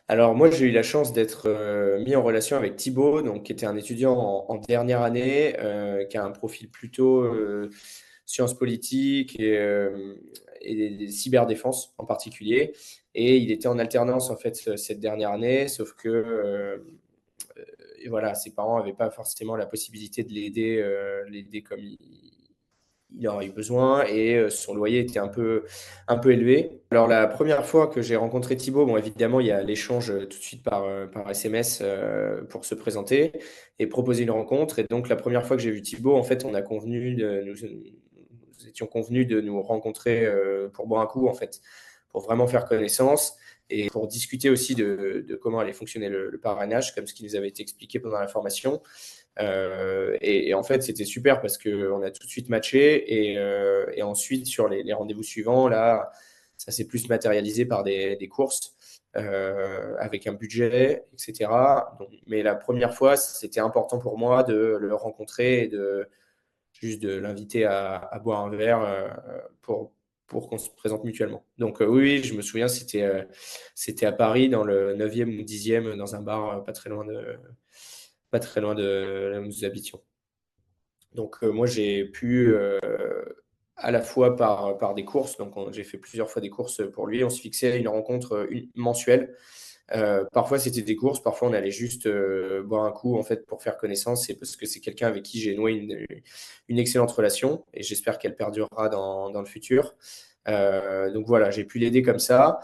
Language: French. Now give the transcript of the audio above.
Alors moi, j'ai eu la chance d'être mis en relation avec Thibaut, donc, qui était un étudiant en dernière année, qui a un profil plutôt sciences politiques et cyberdéfense en particulier. Et il était en alternance en fait cette dernière année, sauf que et voilà, ses parents n'avaient pas forcément la possibilité de l'aider comme il aurait eu besoin et son loyer était un peu élevé. Alors la première fois que j'ai rencontré Thibaut, bon évidemment il y a l'échange tout de suite par SMS pour se présenter et proposer une rencontre. Et donc la première fois que j'ai vu Thibaut, en fait nous étions convenus de nous rencontrer pour boire un coup en fait, pour vraiment faire connaissance et pour discuter aussi de comment allait fonctionner le parrainage, comme ce qui nous avait été expliqué pendant la formation. Et en fait, c'était super parce qu'on a tout de suite matché. Et ensuite, sur les rendez-vous suivants, là, ça s'est plus matérialisé par des courses avec un budget, etc. Donc, mais la première fois, c'était important pour moi de le rencontrer et juste de l'inviter à boire un verre pour, pour qu'on se présente mutuellement. Donc oui, je me souviens, c'était à Paris, dans le 9e ou 10e, dans un bar pas très loin de là où nous habitions. Donc moi, j'ai pu, à la fois par des courses, donc j'ai fait plusieurs fois des courses pour lui, on se fixait une rencontre mensuelle. Parfois, c'était des courses, parfois on allait juste boire un coup en fait pour faire connaissance, et parce que c'est quelqu'un avec qui j'ai noué une excellente relation et j'espère qu'elle perdurera dans le futur. Donc voilà, j'ai pu l'aider comme ça.